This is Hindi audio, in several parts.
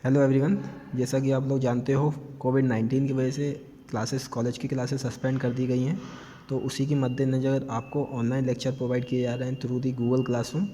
Hello everyone. जैसा कि आप लोग जानते हो कोविड-19 की वजह से कॉलेज की क्लासेस सस्पेंड कर दी गई हैं। तो उसी के मद्देनज़र आपको ऑनलाइन लेक्चर प्रोवाइड किए जा रहे हैं थ्रू दी गूगल क्लासरूम।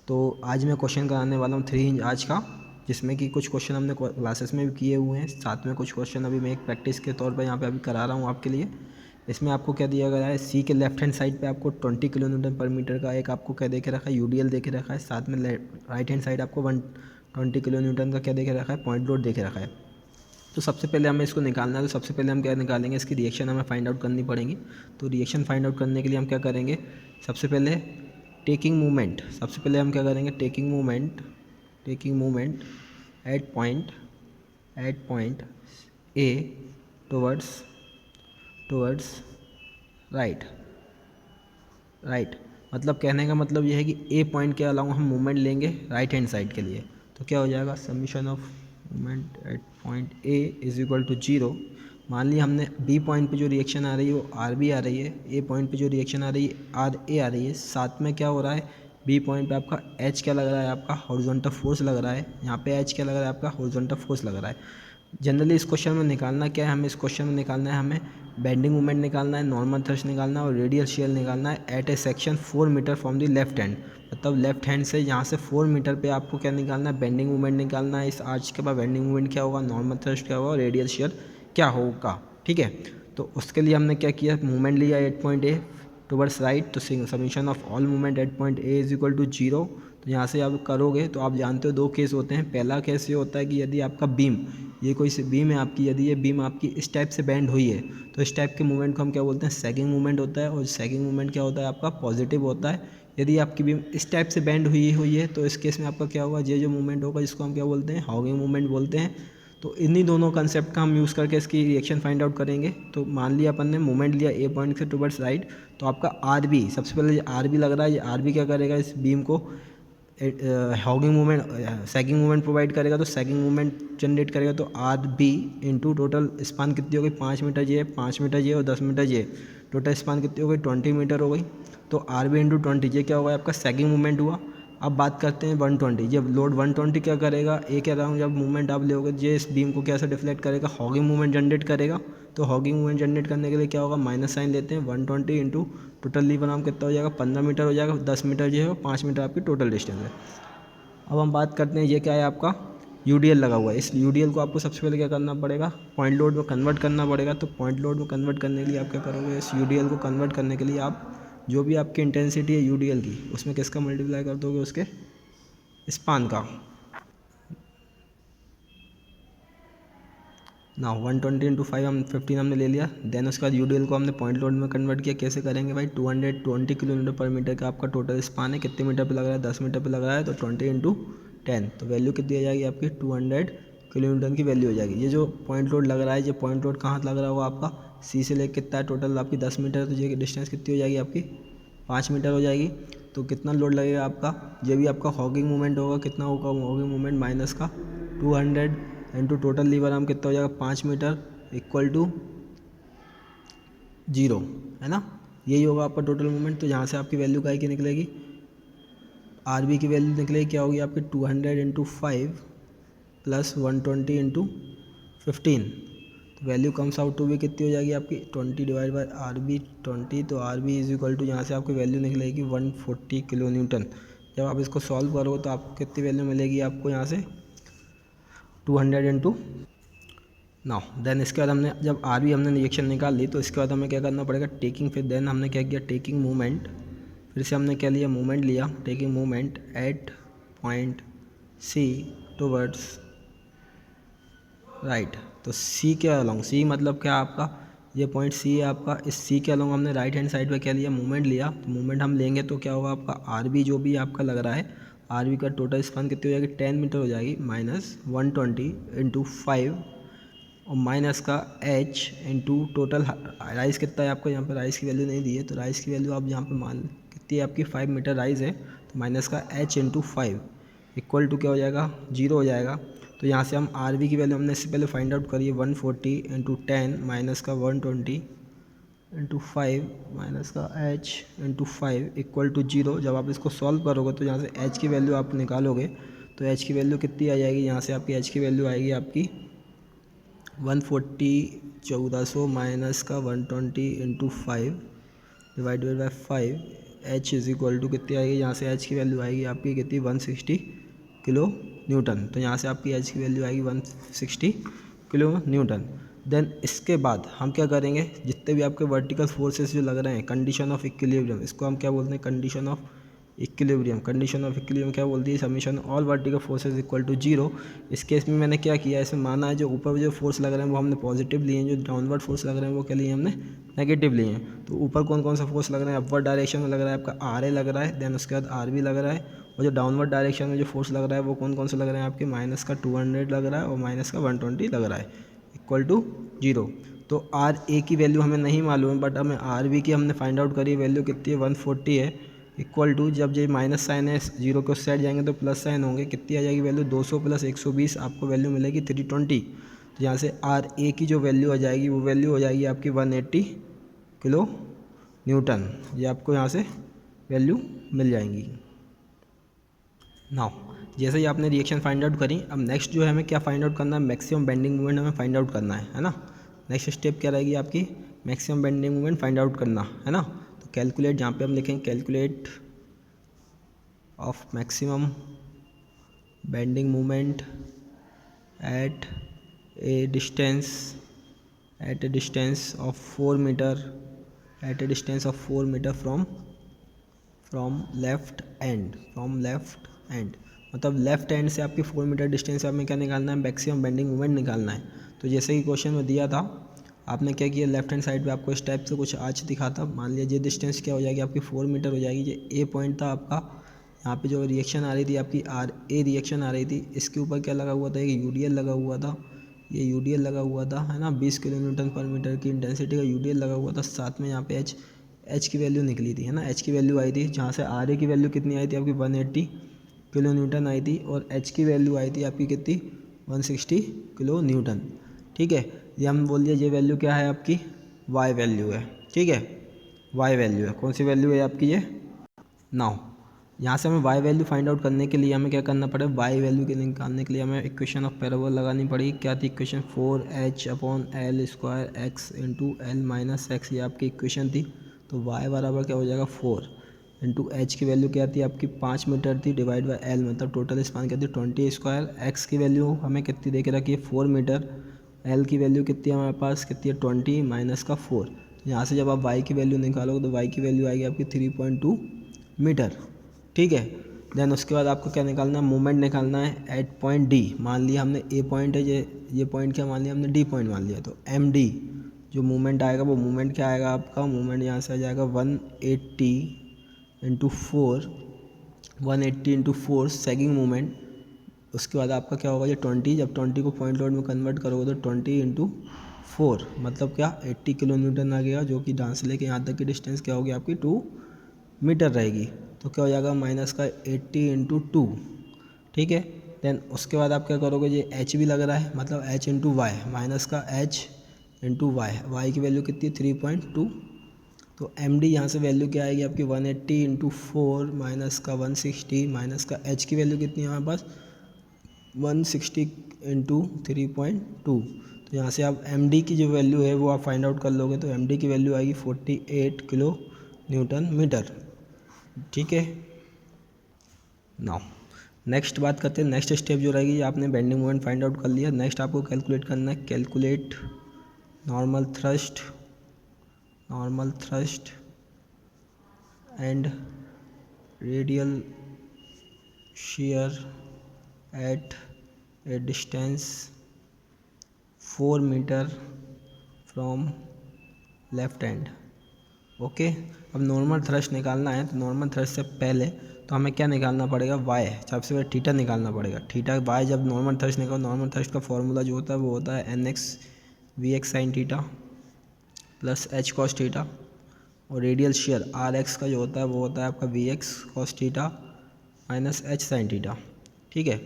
तो आज मैं क्वेश्चन कराने वाला हूँ 3 इंच आज का, जिसमें कि कुछ क्वेश्चन हमने क्लासेस में भी किए हुए हैं, साथ में कुछ क्वेश्चन अभी मैं एक प्रैक्टिस के तौर पर यहाँ पर अभी करा रहा हूँ आपके लिए। इसमें आपको क्या दिया गया है, सी के लेफ्ट हैंड साइड पे आपको 20 किलो न्यूटन पर मीटर का एक आपको क्या दे के रखा है, यूडीएल दे के रखा है। साथ में राइट हैंड साइड आपको 120 किलो न्यूटन का क्या दे के रखा है, पॉइंट लोड दे के रखा है। तो सबसे पहले हमें इसको निकालना है। तो सबसे पहले हम क्या निकालेंगे, इसकी रिएक्शन हमें फाइंड आउट करनी पड़ेगी। तो रिएक्शन फाइंड आउट करने के लिए हम क्या करेंगे, सबसे पहले टेकिंग मूवमेंट। सबसे पहले हम क्या करेंगे, taking movement at point A towards right. मतलब कहने का मतलब ये है कि ए पॉइंट के अलावा हम मूवमेंट लेंगे राइट हैंड साइड के लिए। तो क्या हो जाएगा, summation of movement at point A is equal to 0। मान लिया हमने बी पॉइंट पे जो रिएक्शन आ रही है वो आर बी आ रही है, ए पॉइंट पे जो रिएक्शन आ रही है आर ए आ रही है। साथ में क्या हो रहा है, बी पॉइंट पे आपका एच क्या लग रहा है, आपका हॉरिजॉन्टल फोर्स लग रहा है। यहाँ पे एच क्या लग रहा है, आपका हॉरिजॉन्टल फोर्स लग रहा है। जनरली इस क्वेश्चन में निकालना क्या है, हमें इस क्वेश्चन में निकालना है, हमें बेंडिंग मोमेंट निकालना है, नॉर्मल थ्रस्ट निकालना है और रेडियल शियर निकालना है at a section 4 metre from the left hand. मतलब लेफ्ट हैंड से यहाँ से 4 मीटर पे आपको क्या निकालना है, बेंडिंग मोमेंट निकालना है। इस आर्च के बाद बेंडिंग मोमेंट क्या होगा, नॉर्मल थ्रस्ट क्या होगा, रेडियल शियर क्या होगा। ठीक है, तो उसके लिए हमने क्या किया, मूवमेंट लिया at point A towards right. तो summation of all movement at point A is equal to 0। तो यहाँ से आप करोगे तो आप जानते हो दो केस होते हैं। पहला केस ये होता है कि यदि आपका बीम, ये कोई सी बीम है आपकी, यदि ये बीम आपकी इस टाइप से बेंड हुई है तो इस टाइप के मूवमेंट को हम क्या बोलते हैं, सैगिंग मूवमेंट होता है। और सैगिंग मूवमेंट क्या होता है, आपका पॉजिटिव होता है। यदि आपकी बीम इस टाइप से बेंड हुई है तो इस केस में आपका क्या होगा, ये जो मूवमेंट होगा जिसको हम क्या बोलते हैं, हॉगिंग मूवमेंट बोलते हैं। तो इन्हीं दोनों कंसेप्ट का हम यूज़ करके इसकी रिएक्शन फाइंड आउट करेंगे। तो मान लिया अपन ने मूवमेंट लिया ए पॉइंट से टुवर्ड्स राइट, तो आपका आर बी, सबसे पहले ये आर बी लग रहा है, ये आर बी क्या करेगा, इस बीम को hogging movement sagging movement provide करेगा। तो सैगिंग मूवमेंट जनरेट करेगा। तो R B into total span कितनी हो गई, 5 मीटर जे, 5 मीटर जे और 10 मीटर जे, टोटल स्पान कितनी हो गई, 20 मीटर हो गई। तो आर बी इंटू 20 जे क्या होगा, आपका सैगिंग मूवमेंट हुआ। अब बात करते हैं 120। जब लोड 120 क्या करेगा, ए के अराउंड जब मूवमेंट आप लोगे, जे इस बीम को कैसे डिफ्लेक्ट करेगा, हॉगिंग मूवमेंट जनरेट करेगा। तो हॉगिंग मूवमेंट जनरेट करने के लिए क्या होगा, माइनस साइन लेते हैं। 120 इंटू टोटल लीवर आर्म कितना हो जाएगा, 15 मीटर हो जाएगा। 10 मीटर जो है 5 मीटर आपकी टोटल डिस्टेंस है। अब हम बात करते हैं, ये क्या है आपका यूडीएल लगा हुआ है। इस यूडीएल को आपको सबसे पहले क्या करना पड़ेगा, पॉइंट लोड में कन्वर्ट करना पड़ेगा। तो पॉइंट लोड में कन्वर्ट करने के लिए आप क्या करोगे, इस यूडीएल को कन्वर्ट करने के लिए आप जो भी आपकी इंटेंसिटी है यूडीएल की, उसमें किसका मल्टीप्लाई कर दोगे, उसके स्पान का। ना 120 इंटू 5 हम 15 हमने ले लिया। देन उसके बाद यूडीएल को हमने पॉइंट लोड में कन्वर्ट किया। कैसे करेंगे भाई, 220 किलोमीटर पर मीटर का आपका टोटल स्पान है। कितने मीटर पे लग रहा है, 10 मीटर पे लग रहा है। तो 20 इंटू 10, तो वैल्यू कितनी आ जाएगी आपकी, 200 किलोमीटर की वैल्यू हो जाएगी। ये जो पॉइंट लोड लग रहा है, ये पॉइंट लोड कहाँ लग रहा होगा आपका, सी से लेकर कितना है टोटल आपकी 10 मीटर। तो ये डिस्टेंस कितनी हो जाएगी आपकी, 5 मीटर हो जाएगी। तो कितना लोड लगेगा आपका, ये भी आपका हॉगिंग मूवमेंट होगा। कितना होगा हॉगिंग मूवमेंट, माइनस का 200 इंटू टोटल लीवर आर्म कितना हो जाएगा, 5 मीटर इक्वल टू 0, है ना। यही होगा आपका टोटल मूवमेंट। तो यहाँ से आपकी वैल्यू काय की निकलेगी, आर बी की वैल्यू निकलेगी क्या होगी आपकी, 200 इंटू 5 प्लस 120 इंटू 15। तो वैल्यू कम्स आउट टू भी कितनी हो जाएगी आपकी, 20 डिवाइड बाई आर बी 20। तो R B is equal to, यहाँ से आपकी वैल्यू निकलेगी 140 किलो न्यूटन। जब आप इसको सॉल्व करो तो आपको कितनी वैल्यू मिलेगी, आपको यहाँ से 200 इंटू नाउ। देन इसके बाद हमने जब आर बी हमने रिएक्शन निकाल ली, तो इसके बाद हमें क्या करना पड़ेगा, टेकिंग। फिर देन हमने क्या किया, टेकिंग मूवमेंट, फिर से हमने क्या लिया, मूवमेंट लिया। Taking movement at point C towards right. तो सी के अलॉन्ग, सी मतलब क्या आपका, ये पॉइंट सी है आपका। इस सी के अलॉन्ग हमने राइट हैंड साइड पे क्या लिया, मूवमेंट लिया। तो मूवमेंट हम लेंगे तो क्या होगा आपका, आर बी जो भी आपका लग रहा है, आर बी का टोटल स्पान कितनी हो जाएगी, 10 मीटर हो जाएगी। माइनस 120 इंटू 5 और माइनस का एच इंटू टोटल राइस कितना है आपको, यहाँ पर राइस की वैल्यू नहीं दी है। तो राइस की वैल्यू आप यहाँ पे मान कितनी है आपकी, 5 मीटर राइस है। तो माइनस का एच इंटू 5 इक्वल टू क्या हो जाएगा, 0 हो जाएगा। तो यहाँ से हम आर बी की वैल्यू हमने इससे पहले फाइंड आउट करी है, 140 इंटू 10 माइनस का 120 इंटू 5 माइनस का एच इंटू 5 इक्वल टू 0। जब आप इसको सॉल्व करोगे तो यहाँ से एच की वैल्यू आप निकालोगे तो एच की वैल्यू कितनी आ जाएगी, यहाँ से आपकी एच की वैल्यू आएगी आपकी 140 1400 माइनस का 120 into 5 divided by 5 H is equal to कितनी आएगी, यहाँ से एच की वैल्यू आएगी आपकी कितनी 160 किलो न्यूटन। तो यहाँ से आपकी एच की वैल्यू आएगी 160 किलो न्यूटन। देन इसके बाद हम क्या करेंगे, जितने भी आपके वर्टिकल फोर्सेस जो लग रहे हैं, कंडीशन ऑफ इक्विलिब्रियम, इसको हम क्या बोलते हैं, condition of equilibrium. Condition of equilibrium क्या बोलती है, summation all vertical forces equal to zero. इस केस में मैंने क्या किया, इसमें माना है जो ऊपर जो फोर्स लग रहे हैं वो हमने पॉजिटिव लिए हैं, जो डाउनवर्ड फोर्स लग रहे हैं वो क्या लिए हमने नेगेटिव लिए हैं। तो ऊपर कौन कौन सा फोर्स लग रहा है, अपवर्ड डायरेक्शन में लग रहा है आपका आर ए लग रहा है, देन उसके बाद आर बी लग रहा है, और जो डाउनवर्ड डायरेक्शन में जो फोर्स लग रहा है वो कौन कौन से लग रहे हैं आपके, माइनस का 200 लग रहा है और माइनस का 120 लग रहा है, इक्वल टू जीरो। तो आर ए की वैल्यू हमें नहीं मालूम है, बट हमें आर बी की हमने फाइंड आउट करी, वैल्यू कितनी है 140 है, इक्वल टू जब ये माइनस साइन है जीरो के उस साइड जाएंगे तो प्लस साइन होंगे, कितनी आ जाएगी वैल्यू 200 प्लस 120, आपको वैल्यू मिलेगी 320। तो यहाँ से आर ए की जो वैल्यू आ जाएगी वो वैल्यू हो जाएगी आपकी 180 किलो न्यूटन। ये आपको यहाँ से वैल्यू मिल जाएंगी। नाउ जैसे ही आपने रिएक्शन फाइंड आउट करी, अब नेक्स्ट जो है हमें क्या फाइंड आउट करना है, मैक्सिमम बेंडिंग मोमेंट हमें फाइंड आउट करना है ना। नेक्स्ट स्टेप क्या रहेगी आपकी, maximum bending moment find out करना है ना। तो कैलकुलेट, जहाँ पे हम लिखेंगे calculate of maximum bending moment at a distance of 4 metre, at a distance of 4 metre from left end, मतलब लेफ्ट एंड से आपकी 4 मीटर डिस्टेंस से हमें क्या निकालना है, मैक्सिमम बेंडिंग मोमेंट निकालना है। तो जैसे कि क्वेश्चन में दिया था, आपने क्या किया, लेफ्ट हैंड साइड पे आपको इस टाइप से कुछ आर्च दिखा था, मान लिया ये डिस्टेंस क्या हो जाएगी आपकी 4 मीटर हो जाएगी। ये ए पॉइंट था आपका, यहाँ पे जो रिएक्शन आ रही थी आपकी आर ए रिएक्शन आ रही थी, इसके ऊपर क्या लगा हुआ था, एक यूडीएल लगा हुआ था, ये यूडीएल लगा हुआ था है ना, 20 किलो न्यूटन पर मीटर की इंटेंसिटी का यूडीएल लगा हुआ था। साथ में यहाँ पे एच की वैल्यू निकली थी है ना, एच की वैल्यू आई थी, जहाँ से आर ए की वैल्यू कितनी आई थी आपकी 180 किलो न्यूटन आई थी, और एच की वैल्यू आई थी आपकी कितनी 160 किलो न्यूटन। ठीक है, ये हम बोल दिया, ये वैल्यू क्या है आपकी, वाई वैल्यू है। ठीक है, वाई वैल्यू है, कौन सी वैल्यू है आपकी ये। नाउ यहाँ से हमें वाई वैल्यू फाइंड आउट करने के लिए हमें क्या करना पड़ेगा, वाई वैल्यू के निकालने के लिए हमें इक्वेशन ऑफ पैराबोला लगानी पड़ेगी। क्या थी equation, 4h/L² x into L minus x, ये आपकी इक्वेशन थी। तो वाई बराबर क्या हो जाएगा 4 इंटू एच की वैल्यू क्या थी आपकी 5 मीटर थी, डिवाइड बाई एल मतलब टोटल स्पान क्या थी 20², एक्स की वैल्यू हमें कितनी दे के रखी है 4 मीटर, एल की वैल्यू कितनी है हमारे पास, कितनी है 20 माइनस का 4। यहाँ से जब आप वाई की वैल्यू निकालोगे तो वाई की वैल्यू आएगी आपकी 3.2 मीटर। ठीक है, देन उसके बाद आपको क्या निकालना है, मूवमेंट निकालना है एट पॉइंट डी। मान लिया हमने ए पॉइंट है, ये पॉइंट क्या मान लिया हमने, डी पॉइंट मान लिया। तो एम डी जो मूवमेंट आएगा वो मूवमेंट क्या आएगा आपका, मूवमेंट यहाँ से आ जाएगा 180 इंटू 4 सेगिंग मूवमेंट। उसके बाद आपका क्या होगा, ये 20, जब 20 को पॉइंट लोड में कन्वर्ट करोगे तो 20 इंटू 4 मतलब क्या 80 किलो न्यूटन आ गया, जो कि यहाँ से लेके यहाँ तक की डिस्टेंस क्या होगी आपकी 2 मीटर रहेगी। तो क्या हो जाएगा माइनस का 80 इंटू 2। ठीक है, देन उसके बाद आप क्या करोगे, ये एच भी लग रहा है मतलब एच इंटू वाई, माइनस का एच इंटू वाई की वैल्यू कितनी 3.2। तो एम डी यहाँ से वैल्यू क्या आएगी आपकी 180 इंटू 4 माइनस का 160, माइनस का एच की वैल्यू कितनी है हमारे पास 160 इंटू 3.2। तो यहाँ से आप एम डी की जो वैल्यू है वो आप फाइंड आउट कर लोगे। तो एम डी की वैल्यू आएगी 48 किलो न्यूटन मीटर। ठीक है, नाउ नेक्स्ट बात करते हैं, नेक्स्ट स्टेप जो रहेगी, आपने बेंडिंग मोमेंट फाइंड आउट कर लिया। नेक्स्ट आपको कैलकुलेट करना है, calculate normal thrust and radial shear at a distance 4 metre from left hand. Okay, अब नॉर्मल थ्रस्ट निकालना है, तो नॉर्मल थ्रस्ट से पहले तो हमें क्या निकालना पड़ेगा, वाई, सबसे पहले थीटा निकालना पड़ेगा। थीटा वाई जब नॉर्मल थ्रस्ट निकालो, नॉर्मल थ्रस्ट का फॉर्मूला जो होता है वो होता है NX VX sin theta plus H cos theta, और रेडियल शेयर RX का जो होता है वो होता है आपका VX cos theta minus H sin theta. ठीक है,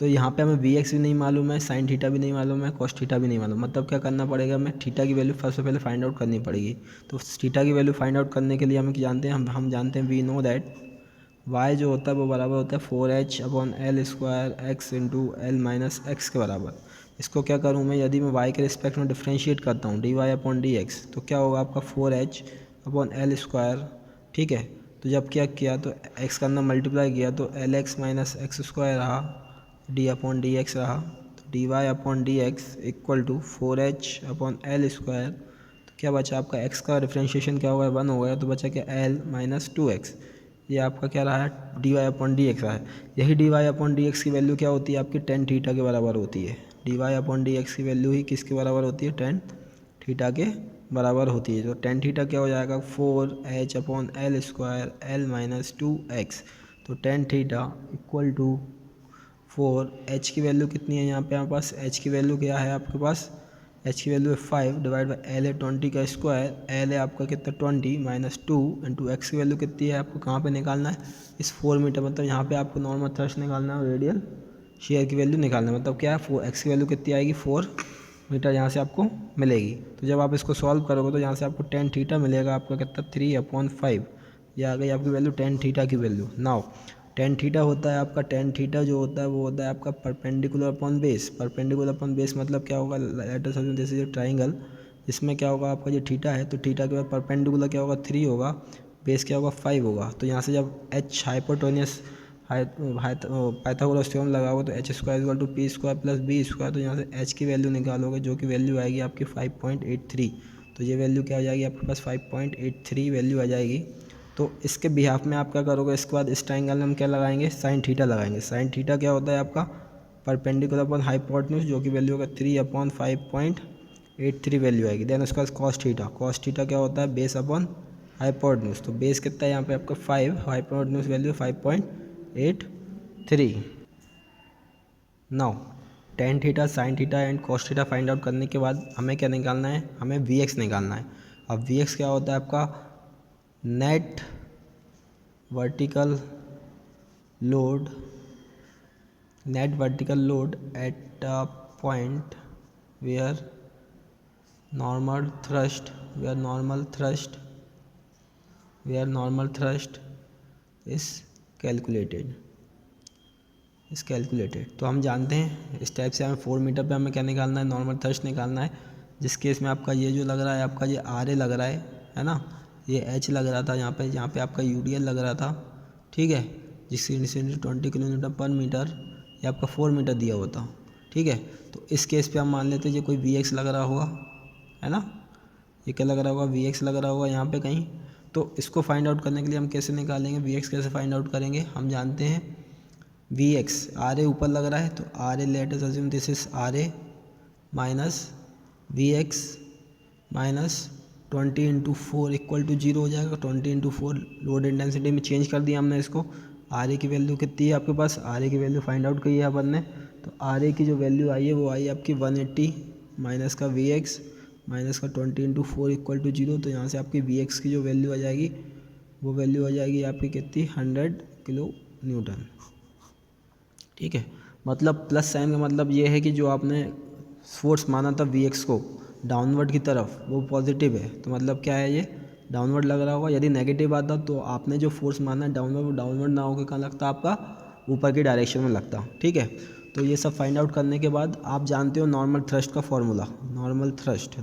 तो यहाँ पे हमें VX भी नहीं मालूम है, sin थीटा भी नहीं मालूम है, cos थीटा भी नहीं मालूम, मतलब क्या करना पड़ेगा, हमें थीटा की वैल्यू सबसे पहले फाइंड आउट करनी पड़ेगी। तो थीटा की वैल्यू फाइंड आउट करने के लिए हमें क्या जानते हैं, हम जानते हैं वी नो दैट वाई जो होता है वो बराबर होता है 4h/L² x into L minus x के बराबर। इसको क्या करूँ मैं, यदि मैं y के रिस्पेक्ट में डिफ्रेंशिएट करता हूँ dy/dx तो क्या होगा आपका 4h/L²। ठीक है, तो जब क्या किया तो x का अंदर मल्टीप्लाई किया तो Lx माइनस x² रहा, d/dx रहा, तो dy/dx इक्वल टू 4h/L²। तो क्या बचा आपका x का डिफ्रेंशिएशन क्या होगा 1 हो गया, तो बचा क्या L माइनस 2x। ये आपका क्या रहा है dy/dx रहा है। यही dy/dx की वैल्यू क्या होती है आपकी tan थीटा के बराबर होती है। dy/dx की वैल्यू ही किसके बराबर होती है, tan थीटा के बराबर होती है। तो tan थीटा क्या हो जाएगा 4h/L² L माइनस 2x। तो tan theta equal to 4h की वैल्यू कितनी है यहाँ पे हमारे पास, h की वैल्यू क्या है आपके पास, h की वैल्यू है 5 डिवाइड बाई L है 20 का स्क्वायर, L है आपका कितना 20 माइनस 2 इंटू x की वैल्यू कितनी है आपको कहाँ पे निकालना है, इस 4 मीटर, मतलब यहाँ पे आपको नॉर्मल थ्रस्ट निकालना है और रेडियल शेयर की वैल्यू निकालना है। मतलब क्या है x की वैल्यू कितनी आएगी 4 मीटर यहाँ से आपको मिलेगी। तो जब आप इसको सॉल्व करोगे तो यहाँ से आपको tan थीटा मिलेगा आपका कितना 3/5। ये आ गई आपकी वैल्यू tan थीटा की वैल्यू। नाउ tan थीटा होता है आपका, tan थीटा जो होता है वो होता है आपका perpendicular upon base. Perpendicular upon base मतलब क्या होगा, late us assume this is a triangle, इसमें क्या होगा आपका जो थीटा है, तो थीटा के बाद परपेंडिकुलर क्या होगा 3 होगा, बेस क्या होगा 5 होगा। तो यहाँ से जब h हाइपोटेन्यूस पाइथागोरस थ्योरम लगाओगे तो h² = p² प्लस b², तो यहाँ से h की वैल्यू निकालोगे जो कि वैल्यू आएगी आपकी 5.83। तो ये वैल्यू क्या हो जाएगी आपके पास 5.83 वैल्यू आ जाएगी। तो इसके बिहाफ में आप क्या करोगे, इसके बाद इस ट्राइंगल में हम क्या लगाएंगे, साइन थीटा लगाएंगे। साइन थीटा क्या होता है आपका परपेंडिकुलर अपॉन हाइपोटेन्यूस, जो कि वैल्यू होगा 3/5.83 वैल्यू आएगी। देन उसके बाद कॉस थीटा, कॉस थीटा क्या होता है बेस अपॉन हाइपोटेन्यूस, तो बेस कितना है यहाँ पे आपका 5, hypotenuse value 5.83। Now tan theta, sine theta and cos theta find out करने के बाद हमें क्या निकालना है, हमें Vx निकालना है। अब Vx क्या होता है आपका net vertical load, net vertical load at a point where normal thrust is calculated। तो हम जानते हैं इस टाइप से हमें 4 मीटर पे हमें क्या निकालना है, नॉर्मल थ्रस्ट निकालना है। जिस केस में आपका ये जो लग रहा है आपका ये RA लग रहा है ना, ये H लग रहा था यहाँ पे आपका UDL लग रहा था, ठीक है, जिसकी इंटेंसिटी 20 किलोमीटर पर मीटर, ये आपका 4 मीटर दिया हुआ था, ठीक है। तो इस केस पे हम मान लेते हैं ये कोई Vx लग रहा होगा, है ना, ये क्या लग रहा होगा Vx लग रहा होगा यहाँ पे कहीं। तो इसको फाइंड आउट करने के लिए हम कैसे निकालेंगे, Vx कैसे फाइंड आउट करेंगे, हम जानते हैं Vx RA ऊपर लग रहा है तो RA let us assume this is RA minus Vx minus 20 into 4 equal to 0 हो जाएगा। 20 इंटू 4 लोड इंटेंसिटी में चेंज कर दिया हमने इसको। RA की वैल्यू कितनी है आपके पास, RA की वैल्यू फाइंड आउट की है अपन ने, तो RA की जो वैल्यू आई है वो आई आपकी 180 माइनस का Vx माइनस का 20 इंटू 4 इक्वल टू 0। तो यहाँ से आपकी Vx की जो वैल्यू आ जाएगी वो वैल्यू आ जाएगी आपकी कितनी 100 किलो न्यूटन, ठीक है। मतलब प्लस साइन का मतलब ये है कि जो आपने फोर्स माना था Vx को डाउनवर्ड की तरफ वो पॉजिटिव है, तो मतलब क्या है ये डाउनवर्ड लग रहा होगा। यदि नेगेटिव आता तो आपने जो फोर्स माना डाउनवर्ड, वो डाउनवर्ड ना होकर कहाँ लगता आपका ऊपर की डायरेक्शन में लगता, ठीक है। तो ये सब फाइंड आउट करने के बाद आप जानते हो नॉर्मल थ्रस्ट का फॉर्मूला, नॉर्मल थ्रस्ट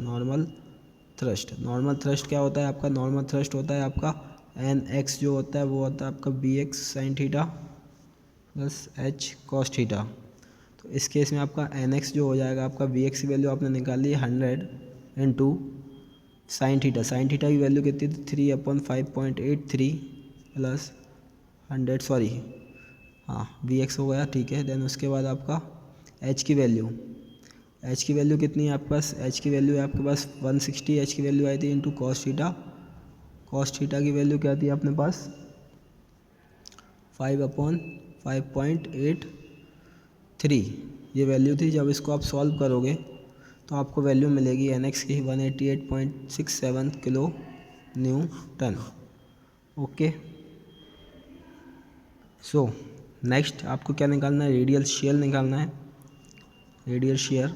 क्या होता है आपका, नॉर्मल थ्रस्ट होता है आपका NX जो होता है वो होता है आपका BX sine theta plus H cos theta. तो इस केस में आपका NX जो हो जाएगा आपका Vx की वैल्यू आपने निकाली है 100 इंटू साइन थीटा की वैल्यू कितनी थी 3/5.83 प्लस 100 सॉरी हाँ Vx हो गया, ठीक है। देन उसके बाद आपका H की वैल्यू कितनी है आपके पास, H की वैल्यू है आपके पास 160 H की वैल्यू आई थी इंटू कॉस थीटा की वैल्यू क्या थी अपने पास 5/5.83 ये वैल्यू थी। जब इसको आप सॉल्व करोगे तो आपको वैल्यू मिलेगी NX की 188.67 kilo Newton. Okay, so next आपको क्या निकालना है, रेडियल शेयर निकालना है, रेडियल शेयर।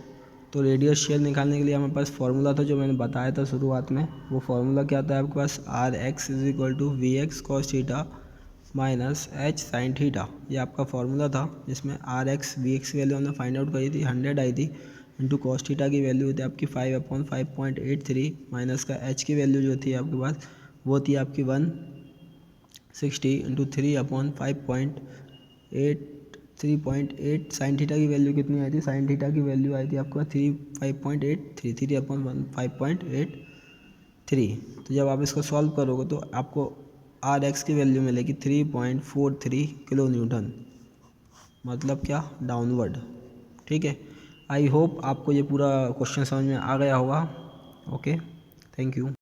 तो रेडियल शेयर निकालने के लिए हमारे पास फार्मूला था जो मैंने बताया था शुरुआत में। वो फार्मूला क्या था आपके पास, RX = VX cos theta minus h sine theta, ये आपका फॉर्मूला था जिसमें आर एक्स वी एक्स की वैल्यू हमने फाइंड आउट करी थी 100 आई थी, इंटू कॉस थीटा की वैल्यू थी आपकी 5/5.83 माइनस का एच की वैल्यू जो थी आपके पास वो थी आपकी 160 इंटू 3/5.8 साइन थीटा की वैल्यू कितनी आई थी, साइन थीटा की वैल्यू आई थी आपके पास 3/5.83। तो जब आप इसको सॉल्व करोगे तो आपको आर एक्स की वैल्यू मिलेगी 3.43 किलो न्यूटन, मतलब क्या, डाउनवर्ड। ठीक है, आई होप आपको ये पूरा क्वेश्चन समझ में आ गया होगा। Okay, thank you.